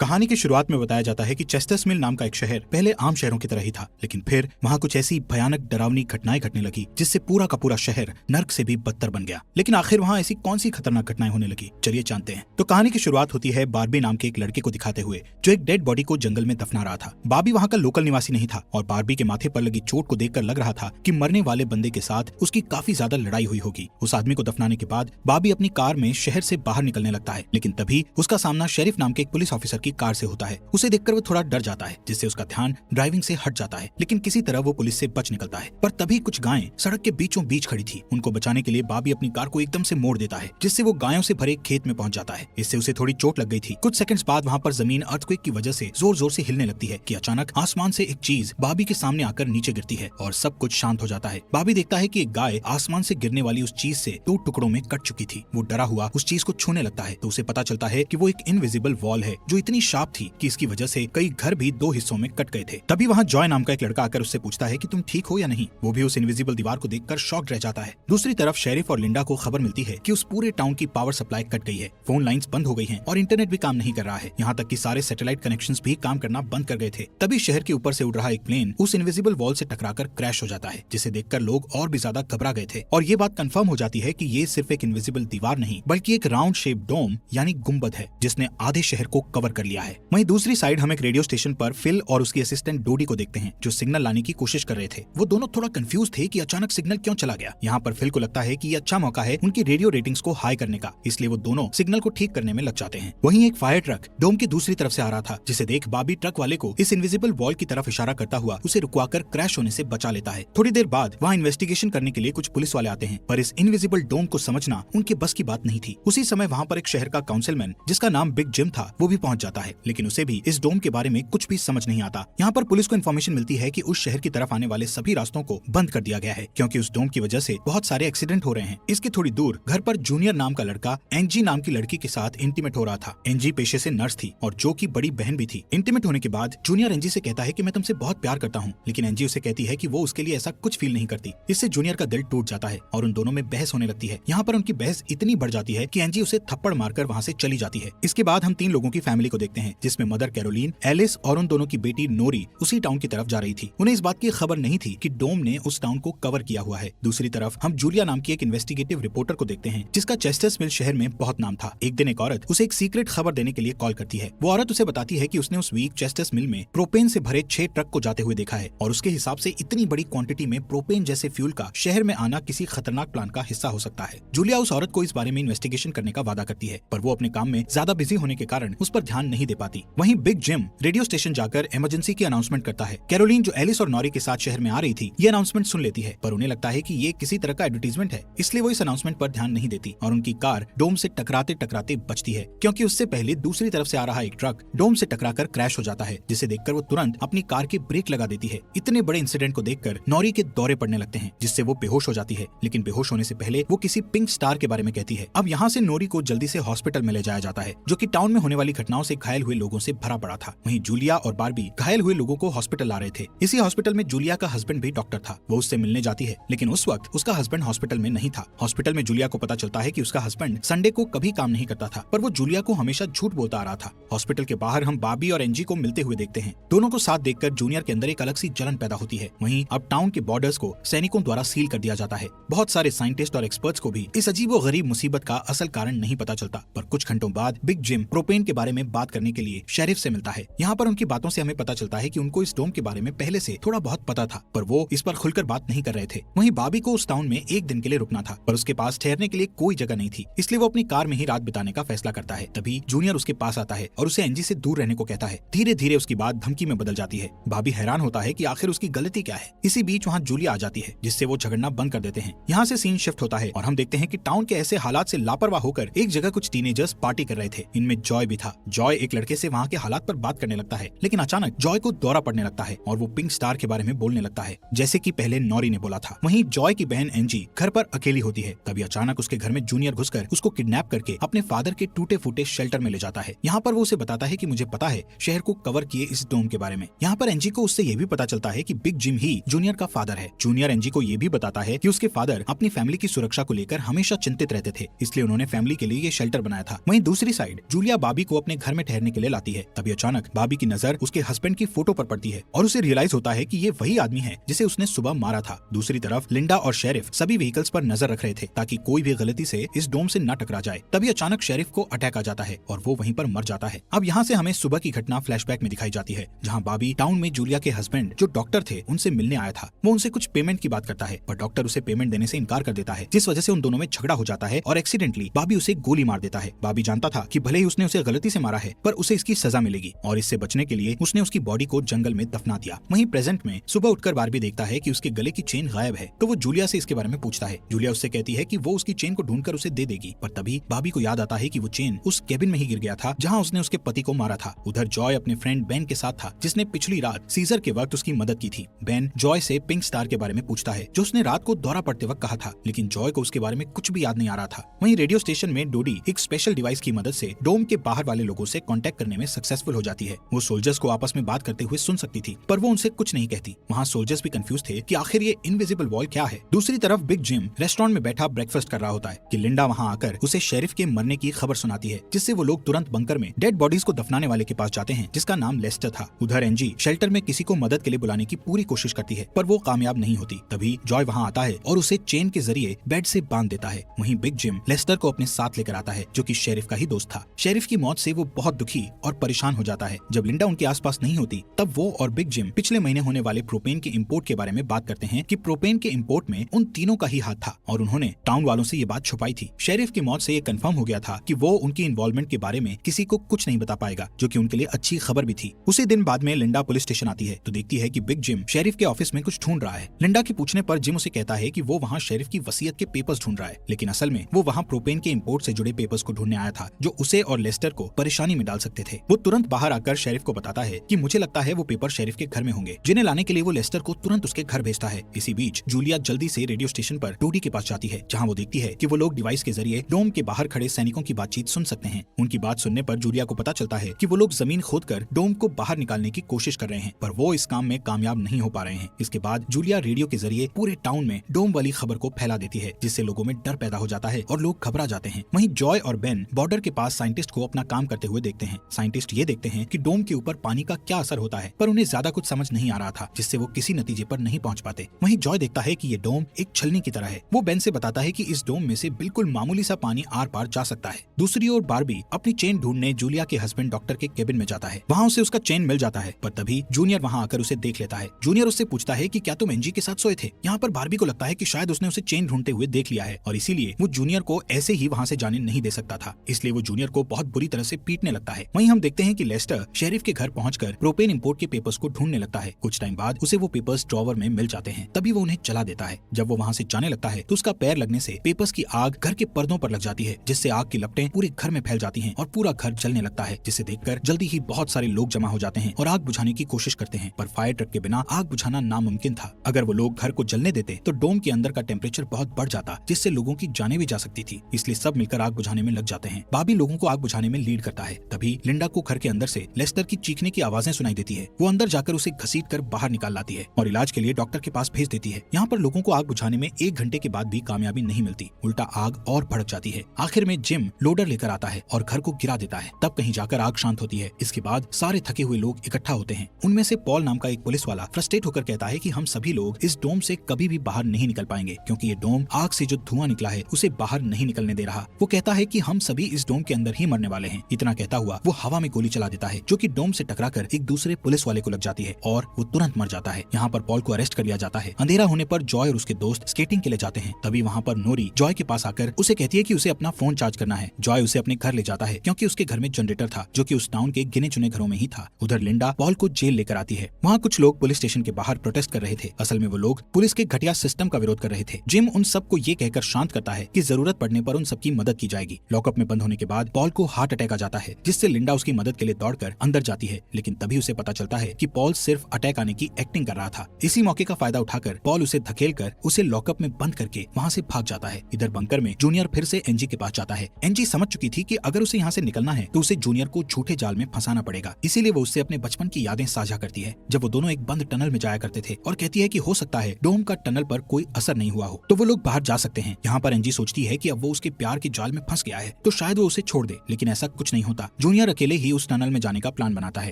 कहानी की शुरुआत में बताया जाता है कि चेस्टर्स मिल नाम का एक शहर पहले आम शहरों की तरह ही था, लेकिन फिर वहाँ कुछ ऐसी भयानक डरावनी घटनाएं घटने लगी जिससे पूरा का पूरा शहर नर्क से भी बदतर बन गया। लेकिन आखिर वहाँ ऐसी कौन सी खतरनाक घटनाएं होने लगी, चलिए जानते हैं। तो कहानी की शुरुआत होती है बार्बी नाम के एक लड़के को दिखाते हुए जो एक डेड बॉडी को जंगल में दफना रहा था। बार्बी वहाँ का लोकल निवासी नहीं था और बार्बी के माथे पर लगी चोट को देखकर लग रहा था कि मरने वाले बंदे के साथ उसकी काफी ज्यादा लड़ाई हुई होगी। उस आदमी को दफनाने के बाद बार्बी अपनी कार में शहर से बाहर निकलने लगता है, लेकिन तभी उसका सामना शेरिफ नाम के एक पुलिस ऑफिसर की कार से होता है। उसे देखकर वो थोड़ा डर जाता है, जिससे उसका ध्यान ड्राइविंग से हट जाता है, लेकिन किसी तरह वो पुलिस से बच निकलता है। पर तभी कुछ गायें सड़क के बीचों बीच खड़ी थी। उनको बचाने के लिए बार्बी अपनी कार को एकदम से मोड़ देता है, जिससे वो गायों से भरे खेत में पहुंच जाता है। इससे उसे थोड़ी चोट लग गई थी। कुछ सेकंड्स बाद वहाँ पर जमीन अर्थक्वेक की वजह से जोर जोर से हिलने लगती है कि अचानक आसमान से एक चीज बार्बी के सामने आकर नीचे गिरती है और सब कुछ शांत हो जाता है। बार्बी देखता है कि एक गाय आसमान से गिरने वाली उस चीज से 2 टुकड़ों में कट चुकी थी। वो डरा हुआ उस चीज को छूने लगता है तो उसे पता चलता है कि वो एक इनविजिबल वॉल है जो इतनी शार्प थी कि इसकी वजह से कई घर भी 2 हिस्सों में कट गए थे। तभी वहाँ जॉय नाम का एक लड़का आकर उससे पूछता है कि तुम ठीक हो या नहीं। वो भी उस इनविजिबल दीवार को देखकर शॉक्ड रह जाता है। दूसरी तरफ शेरिफ और लिंडा को खबर मिलती है कि उस पूरे टाउन की पावर सप्लाई कट गई है, फोन लाइंस बंद हो गई हैं और इंटरनेट भी काम नहीं कर रहा है। यहाँ तक कि सारे सैटेलाइट कनेक्शंस भी काम करना बंद कर गए थे। तभी शहर के ऊपर से उड़ रहा एक प्लेन उस इनविजिबल वॉल से टकराकर क्रैश हो जाता है, जिसे देखकर लोग और भी ज्यादा घबरा गए थे। और ये बात कंफर्म हो जाती है कि ये सिर्फ एक इनविजिबल दीवार नहीं बल्कि एक राउंड शेप डोम यानी गुंबद है जिसने आधे शहर को कवर कर लिया है। वहीं दूसरी साइड हम एक रेडियो स्टेशन पर फिल और उसकी असिस्टेंट डोडी को देखते हैं जो सिग्नल लाने की कोशिश कर रहे थे। वो दोनों थोड़ा कंफ्यूज थे कि अचानक सिग्नल क्यों चला गया। यहाँ पर फिल को लगता है कि ये अच्छा मौका है उनकी रेडियो रेटिंग्स को हाई करने का, इसलिए वो दोनों सिग्नल को ठीक करने में लग जाते हैं। वहीं एक फायर ट्रक डोम की दूसरी तरफ से आ रहा था, जिसे देख बार्बी ट्रक वाले को इस इनविजिबल वॉल की तरफ इशारा करता हुआ उसे रुकवाकर क्रैश होने से बचा लेता है। थोड़ी देर बाद वहाँ इन्वेस्टिगेशन करने के लिए कुछ पुलिस वाले आते हैं, पर इस इनविजिबल डोम को समझना उनके बस की बात नहीं थी। उसी समय वहाँ पर एक शहर का काउंसिलमैन जिसका नाम बिग जिम था वो भी पहुँच जाता है, लेकिन उसे भी इस डोम के बारे में कुछ भी समझ नहीं आता। यहाँ पर पुलिस को इन्फॉर्मेशन मिलती है कि उस शहर की तरफ आने वाले सभी रास्तों को बंद कर दिया गया है क्योंकि उस डोम की वजह से बहुत सारे एक्सीडेंट हो रहे हैं। इसके थोड़ी दूर घर पर जूनियर नाम का लड़का एंजी नाम की लड़की के साथ इंटीमेट हो रहा था। एंजी पेशे से नर्स थी और जो की बड़ी बहन भी थी। इंटीमेट होने के बाद जूनियर एंजी से कहता है कि मैं तुमसे बहुत प्यार करता हूँ, लेकिन एंजी उसे कहती है कि वो उसके लिए ऐसा कुछ फील नहीं करती। इससे जूनियर का दिल टूट जाता है और उन दोनों में बहस होने लगती है। यहाँ पर उनकी बहस इतनी बढ़ जाती है कि एंजी उसे थप्पड़ मारकर वहाँ से चली जाती है। इसके बाद हम 3 लोगों की फैमिली को देखते हैं, जिसमें मदर कैरोलीन, एलिस और उन दोनों की बेटी नोरी उसी टाउन की तरफ जा रही थी। उन्हें इस बात की खबर नहीं थी कि डोम ने उस टाउन को कवर किया हुआ है। दूसरी तरफ हम जूलिया नाम की एक इन्वेस्टिगेटिव रिपोर्टर को देखते हैं जिसका चेस्टर्स मिल शहर में बहुत नाम था। एक दिन एक औरत उसे एक सीक्रेट खबर देने के लिए कॉल करती है। वो औरत उसे बताती है कि उसने उस वीक चेस्टर्स मिल में प्रोपेन से भरे 6 ट्रक को जाते हुए देखा है और उसके हिसाब से इतनी बड़ी क्वांटिटी में प्रोपेन जैसे फ्यूल का शहर में आना किसी खतरनाक प्लान का हिस्सा हो सकता है। जूलिया उस औरत को इस बारे में इन्वेस्टिगेशन करने का वादा करती है, पर वो अपने काम में ज्यादा बिजी होने के कारण उस पर ध्यान नहीं दे पाती। वहीं बिग जिम रेडियो स्टेशन जाकर इमरजेंसी की अनाउंसमेंट करता है। कैरोलीन जो एलिस और नॉरी के साथ शहर में आ रही थी ये अनाउंसमेंट सुन लेती है, पर उन्हें लगता है कि ये किसी तरह का एडवर्टाइजमेंट है, इसलिए वो इस अनाउंसमेंट पर ध्यान नहीं देती और उनकी कार डोम से टकराते टकराते बचती है क्योंकि उससे पहले दूसरी तरफ से आ रहा एक ट्रक डोम से टकराकर क्रैश हो जाता है, जिसे देखकर वो तुरंत अपनी कार की ब्रेक लगा देती है। इतने बड़े इंसिडेंट को देखकर नॉरी के दौरे पड़ने लगते हैं, जिससे वो बेहोश हो जाती है, लेकिन बेहोश होने से पहले वो किसी पिंक स्टार के बारे में कहती है। अब यहाँ से नॉरी को जल्दी से हॉस्पिटल में ले जाया जाता है, जो कि टाउन में होने वाली घटनाओं से घायल हुए लोगों से भरा पड़ा था। वहीं जूलिया और बार्बी घायल हुए लोगों को हॉस्पिटल ला रहे थे। इसी हॉस्पिटल में जूलिया का हस्बैंड भी डॉक्टर था। वो उससे मिलने जाती है, लेकिन उस वक्त उसका हस्बैंड हॉस्पिटल में नहीं था। हॉस्पिटल में जूलिया को पता चलता है कि उसका हस्बैंड संडे को कभी काम नहीं करता था, पर वो जूलिया को हमेशा झूठ बोलता आ रहा था। हॉस्पिटल के बाहर हम बार्बी और एंजी को मिलते हुए देखते हैं। दोनों को साथ देखकर जूनियर के अंदर एक अलग सी जलन पैदा होती है। वहीं अब टाउन के बॉर्डर्स को सैनिकों द्वारा सील कर दिया जाता है। बहुत सारे साइंटिस्ट और एक्सपर्ट्स को भी इस अजीबो गरीब मुसीबत का असल कारण नहीं पता चलता, पर कुछ घंटों बाद बिग जिम प्रोपेन के बारे में बात करने के लिए शेरिफ से मिलता है। यहाँ पर उनकी बातों से हमें पता चलता है कि उनको इस डोम के बारे में पहले से थोड़ा बहुत पता था, पर वो इस पर खुलकर बात नहीं कर रहे थे। वहीं बार्बी को उस टाउन में एक दिन के लिए रुकना था, पर उसके पास ठहरने के लिए कोई जगह नहीं थी, इसलिए वो अपनी कार में ही रात बिताने का फैसला करता है। तभी जूनियर उसके पास आता है और उसे एंजी से दूर रहने को कहता है। धीरे धीरे उसकी बात धमकी में बदल जाती है। बार्बी हैरान होता है कि आखिर उसकी गलती क्या है। इसी बीच वहाँ जूलिया आ जाती है, जिससे वो झगड़ना बंद कर देते हैं। यहाँ से सीन शिफ्ट होता है और हम देखते हैं कि टाउन के ऐसे हालात से लापरवाह होकर एक जगह कुछ टीनेजर्स पार्टी कर रहे थे। इनमें जॉय भी था। जॉय एक लड़के से वहाँ के हालात पर बात करने लगता है, लेकिन अचानक जॉय को दौरा पड़ने लगता है और वो पिंक स्टार के बारे में बोलने लगता है, जैसे कि पहले नॉरी ने बोला था। वहीं जॉय की बहन एंजी घर पर अकेली होती है। तभी अचानक उसके घर में जूनियर घुसकर उसको किडनैप करके अपने फादर के टूटे फूटे शेल्टर में ले जाता है। यहाँ पर वो उसे बताता है कि मुझे पता है शहर को कवर किए इस डोम के बारे में। यहाँ पर एंजी को उससे ये भी पता चलता है कि बिग जिम ही जूनियर का फादर है। जूनियर एंजी को ये भी बताता है कि उसके फादर अपनी फैमिली की सुरक्षा को लेकर हमेशा चिंतित रहते थे, इसलिए उन्होंने फैमिली के लिए ये शेल्टर बनाया था। वहीं दूसरी साइड जूलिया बार्बी को अपने घर में ठहरने के लिए लाती है। तभी अचानक बॉबी की नजर उसके हस्बैंड की फोटो पर पड़ती है और उसे रियलाइज होता है कि ये वही आदमी है जिसे उसने सुबह मारा था। दूसरी तरफ लिंडा और शेरिफ सभी व्हीकल्स पर नजर रख रहे थे ताकि कोई भी गलती से इस डोम से न टकरा जाए। तभी अचानक शेरिफ को अटैक आ जाता है और वो वहीं पर मर जाता है। अब यहाँ से हमें सुबह की घटना फ्लैशबैक में दिखाई जाती है, जहाँ बॉबी टाउन में जूलिया के हस्बैंड जो डॉक्टर थे उनसे मिलने आया था। वो उनसे कुछ पेमेंट की बात करता है पर डॉक्टर उसे पेमेंट देने से इनकार कर देता है, जिस वजह से उन दोनों में झगड़ा हो जाता है और एक्सीडेंटली बॉबी उसे गोली मार देता है। बॉबी जानता था कि भले ही उसने उसे गलती से मारा है पर उसे इसकी सजा मिलेगी और इससे बचने के लिए उसने उसकी बॉडी को जंगल में दफना दिया। वहीं प्रेजेंट में सुबह उठकर बार्बी देखता है कि उसके गले की चेन गायब है, तो वो जूलिया से इसके बारे में पूछता है। जूलिया उससे कहती है कि वो उसकी चेन को ढूंढकर उसे दे देगी, पर तभी बॉबी को याद आता है कि वो चेन उस केबिन में ही गिर गया था जहाँ उसने उसके पति को मारा था। उधर जॉय अपने फ्रेंड बेन के साथ था जिसने पिछली रात सीजर के वक्त उसकी मदद की थी। बेन जॉय से पिंक स्टार के बारे में पूछता है जो उसने रात को दौरा पड़ते वक्त कहा था, लेकिन जॉय को उसके बारे में कुछ भी याद नहीं आ रहा था। वहीं रेडियो स्टेशन में डोडी एक स्पेशल डिवाइस की मदद से डोम के बाहर वाले लोगों से कांटेक्ट करने में सक्सेसफुल हो जाती है। वो सोल्जर्स को आपस में बात करते हुए सुन सकती थी पर वो उनसे कुछ नहीं कहती। वहाँ सोल्जर्स भी कंफ्यूज थे कि आखिर ये इनविजिबल वॉल क्या है। दूसरी तरफ बिग जिम रेस्टोरेंट में बैठा ब्रेकफास्ट कर रहा होता है कि लिंडा वहाँ आकर उसे शेरिफ के मरने की खबर सुनाती है, जिससे वो लोग तुरंत बंकर में डेड बॉडीज को दफनाने वाले के पास जाते हैं जिसका नाम लेस्टर था। उधर एंजी शेल्टर में किसी को मदद के लिए बुलाने की पूरी कोशिश करती है पर वो कामयाब नहीं होती। तभी जॉय वहाँ आता है और उसे चेन के जरिए बेड से बांध देता है। वहीं बिग जिम लेस्टर को अपने साथ लेकर आता है जो कि शेरिफ का ही दोस्त था। शेरिफ की मौत से वो बहुत दुखी और परेशान हो जाता है। जब लिंडा उनके आसपास नहीं होती तब वो और बिग जिम पिछले महीने होने वाले प्रोपेन के इंपोर्ट के बारे में बात करते हैं कि प्रोपेन के इंपोर्ट में उन तीनों का ही हाथ था और उन्होंने टाउन वालों से ये बात छुपाई थी। शेरिफ की मौत से ये कंफर्म हो गया था कि वो उनकी इन्वॉल्वमेंट के बारे में किसी को कुछ नहीं बता पाएगा, जो कि उनके लिए अच्छी खबर भी थी। उसी दिन बाद में लिंडा पुलिस स्टेशन आती है तो देखती है कि बिग जिम शेरिफ के ऑफिस में कुछ ढूंढ रहा है। लिंडा के पूछने पर जिम उसे कहता है कि वो वहाँ शेरिफ की वसीयत के पेपर्स ढूंढ रहा है, लेकिन असल में वो वहाँ प्रोपेन के इंपोर्ट से जुड़े पेपर्स को ढूंढने आया था जो उसे और लेस्टर को परेशानी में डाल सकते थे। वो तुरंत बाहर आकर शेरिफ को बताता है कि मुझे लगता है वो पेपर शेरिफ के घर में होंगे, जिन्हें लाने के लिए वो लेस्टर को तुरंत उसके घर भेजता है। इसी बीच जूलिया जल्दी से रेडियो स्टेशन पर डोडी के पास जाती है जहाँ वो देखती है कि वो लोग डिवाइस के जरिए डोम के बाहर खड़े सैनिकों की बातचीत सुन सकते हैं। उनकी बात सुनने पर जूलिया को पता चलता है कि वो लोग जमीन खोदकर डोम को बाहर निकालने की कोशिश कर रहे हैं पर वो इस काम में कामयाब नहीं हो पा रहे हैं। इसके बाद जूलिया रेडियो के जरिए पूरे टाउन में डोम वाली खबर को फैला देती है जिससे लोगों में डर पैदा हो जाता है और लोग घबरा जाते हैं। वहीं जॉय और बेन बॉर्डर के पास साइंटिस्ट को अपना काम करते हुए देखते हैं। साइंटिस्ट ये देखते हैं कि डोम के ऊपर पानी का क्या असर होता है पर उन्हें ज्यादा कुछ समझ नहीं आ रहा था, जिससे वो किसी नतीजे पर नहीं पहुंच पाते। वहीं जॉय देखता है कि ये डोम एक छलनी की तरह है। वो बेन से बताता है कि इस डोम में से बिल्कुल मामूली सा पानी आर पार जा सकता है। दूसरी ओर बार्बी अपनी चेन ढूंढने जूलिया के हस्बैंड डॉक्टर के केबिन में जाता है। वहाँ उसे उसका चेन मिल जाता है पर तभी जूनियर वहाँ आकर उसे देख लेता है। जूनियर उससे पूछता है कि क्या तुम एनजी के साथ सोए थे। यहाँ पर बार्बी को लगता है कि शायद उसने उसे चेन ढूंढते हुए देख लिया है और इसीलिए वो जूनियर को ऐसे ही वहाँ से जाने नहीं दे सकता था, इसलिए वो जूनियर को बहुत बुरी तरह से पीटने लगता है। वहीं हम देखते हैं कि लेस्टर शेरिफ के घर पहुंचकर प्रोपेन इंपोर्ट के पेपर्स को ढूंढने लगता है। कुछ टाइम बाद उसे वो पेपर्स ड्रॉवर में मिल जाते हैं, तभी वो उन्हें जला देता है। जब वो वहाँ से जाने लगता है तो उसका पैर लगने से पेपर्स की आग घर के पर्दों पर लग जाती है, जिससे आग की लपटें पूरे घर में फैल जाती हैं और पूरा घर जलने लगता है, जिसे देखकर जल्दी ही बहुत सारे लोग जमा हो जाते हैं और आग बुझाने की कोशिश करते हैं पर फायर ट्रक के बिना आग बुझाना नामुमकिन था। अगर वो लोग घर को जलने देते तो डोम के अंदर का टेम्परेचर बहुत बढ़ जाता, जिससे लोगों की जानें भी जा सकती थी, इसलिए सब मिलकर आग बुझाने में लग जाते हैं। बाबी लोगों को आग बुझाने में लीड करता है। तभी लिंडा को घर के अंदर से लेस्टर की चीखने की आवाजें सुनाई देती है। वो अंदर जाकर उसे घसीट कर बाहर निकाल लाती है और इलाज के लिए डॉक्टर के पास भेज देती है। यहाँ पर लोगों को आग बुझाने में 1 घंटे के बाद भी कामयाबी नहीं मिलती, उल्टा आग और भड़क जाती है। आखिर में जिम लोडर लेकर आता है और घर को गिरा देता है। तब कहीं जाकर आग शांत होती है। इसके बाद सारे थके हुए लोग इकट्ठा होते हैं। उनमें से पॉल नाम का एक पुलिस वाला फ्रस्ट्रेट होकर कहता है कि हम सभी लोग इस डोम से कभी भी बाहर नहीं निकल पाएंगे, क्योंकि ये डोम आग से जो धुआं निकला है उसे बाहर नहीं निकलने दे रहा। वो कहता है कि हम सभी इस डोम के अंदर ही मरने वाले हैं। इतना कहता हुआ वो हवा में गोली चला देता है जो कि डोम से टकराकर एक दूसरे पुलिस वाले को लग जाती है और वो तुरंत मर जाता है। यहाँ पर पॉल को अरेस्ट कर लिया जाता है। अंधेरा होने पर जॉय और उसके दोस्त स्केटिंग के लिए जाते हैं। तभी वहाँ पर नोरी जॉय के पास आकर उसे कहती है कि उसे अपना फोन चार्ज करना है। जॉय उसे अपने घर ले जाता है क्योंकि उसके घर में जनरेटर था जो कि उस टाउन के गिने चुने घरों में ही था। उधर लिंडा पॉल को जेल लेकर आती है। वहाँ कुछ लोग पुलिस स्टेशन के बाहर प्रोटेस्ट कर रहे थे। असल में वो लोग पुलिस के घटिया सिस्टम का विरोध कर रहे थे। जिम उन सबको ये कहकर शांत करता है कि जरूरत पड़ने पर उन सबकी मदद की जाएगी। लॉकअप में बंद होने के बाद पॉल को हार्ट अटैक आ जाता है, जिससे लिंडा उसकी मदद के लिए दौड़कर अंदर जाती है, लेकिन तभी उसे पता चलता है कि पॉल सिर्फ अटैक आने की एक्टिंग कर रहा था। इसी मौके का फायदा उठाकर पॉल उसे धकेलकर उसे लॉकअप में बंद करके वहाँ से भाग जाता है। इधर बंकर में जूनियर फिर से एनजी के पास जाता है। एनजी समझ चुकी थी कि अगर उसे यहाँ से निकलना है तो उसे जूनियर को झूठे जाल में फंसाना पड़ेगा, इसीलिए वो उससे अपने बचपन की यादें साझा करती है, जब वो दोनों एक बंद टनल में जाया करते थे, और कहती है कि हो सकता है डोम का टनल पर कोई असर नहीं हुआ हो तो वो लोग बाहर जा सकते हैं। यहाँ पर एनजी सोचती है कि अब वो उसके प्यार के जाल में फंस गया है तो शायद वो उसे छोड़ दे, लेकिन ऐसा कुछ नहीं होता। जूनियर अकेले ही उस टनल में जाने का प्लान बनाता है।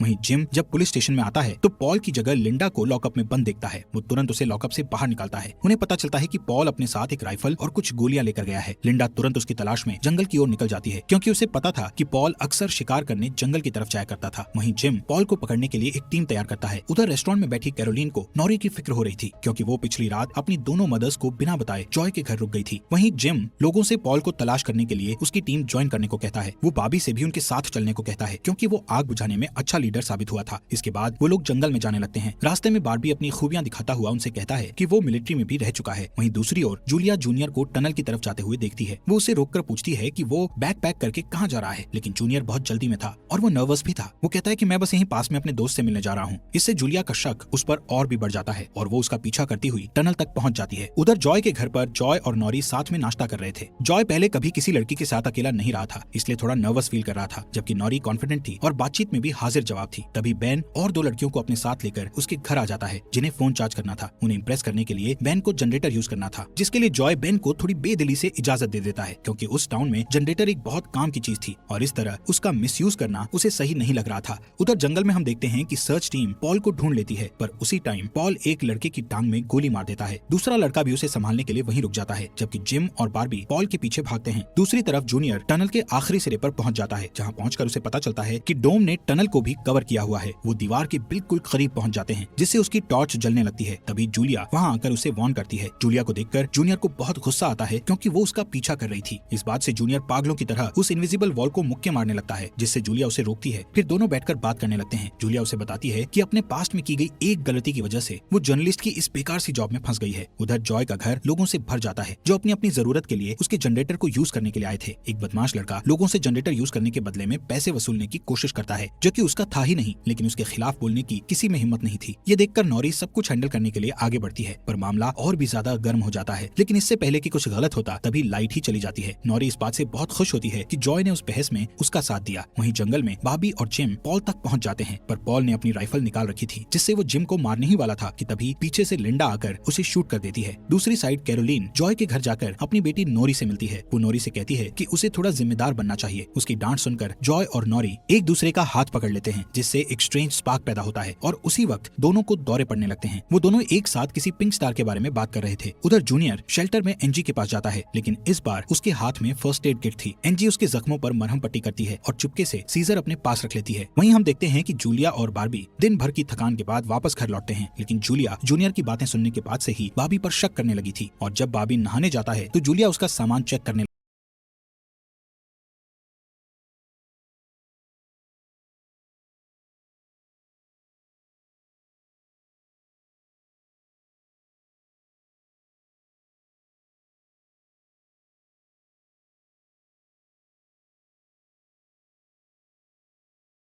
वहीं जिम जब पुलिस स्टेशन में आता है तो पॉल की जगह लिंडा को लॉकअप में बंद देखता है। वो तुरंत उसे लॉकअप से बाहर निकालता है। उन्हें पता चलता है कि पॉल अपने साथ एक राइफल और कुछ गोलियां लेकर गया है। लिंडा तुरंत उसकी तलाश में जंगल की ओर निकल जाती है, क्योंकि उसे पता था कि पॉल अक्सर शिकार करने जंगल की तरफ जाया करता था। वहीं जिम पॉल को पकड़ने के लिए एक टीम तैयार करता है। उधर रेस्टोरेंट में बैठी कैरोलीन को नॉरी की फिक्र हो रही थी, क्योंकि वो पिछली रात अपनी दोनों मदर्स को बिना बताए जॉय के घर रुक गई थी। वहीं जिम लोगों से पॉल को तलाश करने के लिए उसकी टीम ज्वाइन करने को कहता है। वो बाबी से भी उनके साथ चलने को कहता है, क्योंकि वो आग बुझाने में अच्छा लीडर साबित हुआ था। इसके बाद वो लोग जंगल में जाने लगते हैं। रास्ते में बार्बी अपनी खूबियां दिखाता हुआ उनसे कहता है कि वो मिलिट्री में भी रह चुका है। वहीं दूसरी ओर जूलिया जूनियर को टनल की तरफ जाते हुए देखती है। वो उसे रोककर पूछती है कि वो बैग पैक करके कहाँ जा रहा है, लेकिन जूनियर बहुत जल्दी में था और वो नर्वस भी था। वो कहता है कि मैं बस यहीं पास में अपने दोस्त से मिलने जा रहा हूँ। इससे जूलिया का शक उस पर और भी बढ़ जाता है और वो उसका पीछा करती हुई टनल तक पहुंच जाती है। उधर जॉय के घर पर जॉय और नॉरी साथ में नाश्ता कर रहे थे। जॉय पहले कभी किसी लड़की के साथ अकेला नहीं रहा था, इसलिए थोड़ा नर्वस फील कर रहा था, जबकि नॉरी कॉन्फिडेंट थी और बातचीत में भी हाजिर जवाब थी। तभी बेन और दो लड़कियों को अपने साथ लेकर उसके घर आ जाता है, जिन्हें फोन चार्ज करना था। उन्हें इम्प्रेस करने के लिए बेन को जनरेटर यूज करना था, जिसके लिए जॉय बेन को थोड़ी बेदिली से इजाजत दे देता है, क्योंकि उस टाउन में जनरेटर एक बहुत काम की चीज थी और इस तरह उसका मिसयूज करना उसे सही नहीं लग रहा था। उधर जंगल में हम देखते हैं कि सर्च टीम पॉल को ढूंढ लेती है, पर उसी टाइम पॉल एक लड़के की टांग में गोली मार देता है। दूसरा लड़का भी उसे संभालने के लिए वहीं रुक जाता है, जबकि जिम और बार्बी पॉल के पीछे भागते हैं। दूसरी तरफ जूनियर टनल के आखिरी सिरे पर पहुंच जाता है, जहां पहुंचकर उसे पता चलता है कि डोम ने टनल को भी कवर किया हुआ है। वो दीवार के बिल्कुल करीब पहुंच जाते हैं, जिससे उसकी टॉर्च जलने लगती है। तभी जूलिया वहां आकर उसे वार्न करती है। जूलिया को देखकर जूनियर को बहुत गुस्सा आता है, क्योंकि वो उसका पीछा कर रही थी। इस बात से जूनियर पागलों की तरह उस इनविजिबल वॉल को मुक्के मारने लगता है, जिससे जूलिया उसे रोकती है। फिर दोनों बैठकर बात करने लगते हैं। जूलिया उसे बताती है कि अपने पास्ट में की गई एक गलती की वजह से वो जर्नलिस्ट की इस बेकार सी जॉब में फंस गई है। उधर जॉय का घर लोगों से भर जाता है, जो अपनी अपनी जरूरत के लिए उसके जनरेटर को यूज करने के लिए आए थे। एक बदमाश लड़का लोगों से जनरेटर यूज करने के बदले में पैसे वसूलने की कोशिश करता है, जो कि उसका था ही नहीं, लेकिन उसके खिलाफ बोलने की किसी में हिम्मत नहीं थी। ये देखकर नॉरी सब कुछ हैंडल करने के लिए आगे बढ़ती है, पर मामला और भी ज्यादा गर्म हो जाता है। लेकिन इससे पहले कि कुछ गलत होता, तभी लाइट ही चली जाती है। नॉरी इस बात से बहुत खुश होती है कि जॉय ने उस बहस में उसका साथ दिया। वहीं जंगल में बाबी और जिम पॉल तक पहुंच जाते हैं, पर पॉल ने अपनी राइफल निकाल रखी थी, जिससे वो जिम को मारने ही वाला था कि तभी पीछे से लिंडा आकर उसे शूट कर देती है। दूसरी साइड कैरोलीन जॉय के घर जाकर अपनी बेटी नोरी से मिलती है। वो नोरी से कहती है कि उसे थोड़ा जिम्मेदार बनना चाहिए। उसकी डांट सुनकर जॉय और नोरी एक दूसरे का हाथ पकड़ लेते हैं, जिससे एक स्ट्रेंज स्पार्क पैदा होता है और उसी वक्त दोनों को दौरे पड़ने लगते हैं। वो दोनों एक साथ किसी पिंक स्टार के बारे में बात कर रहे थे। उधर जूनियर शेल्टर में एनजी के पास जाता है, लेकिन इस बार उसके हाथ में फर्स्ट एड किट थी। एनजी उसके जख्मों पर मरहम पट्टी करती है और चुपके से सीजर अपने पास रख लेती है। वहीं हम देखते हैं कि जूलिया और बार्बी दिन भर की थकान के बाद वापस घर लौटते हैं, लेकिन जूलिया जूनियर की बातें सुनने के बाद से ही बाबी पर शक करने लगी थी और जब बाबी नहाने जाता है तो जूलिया उसका सामान चेक करने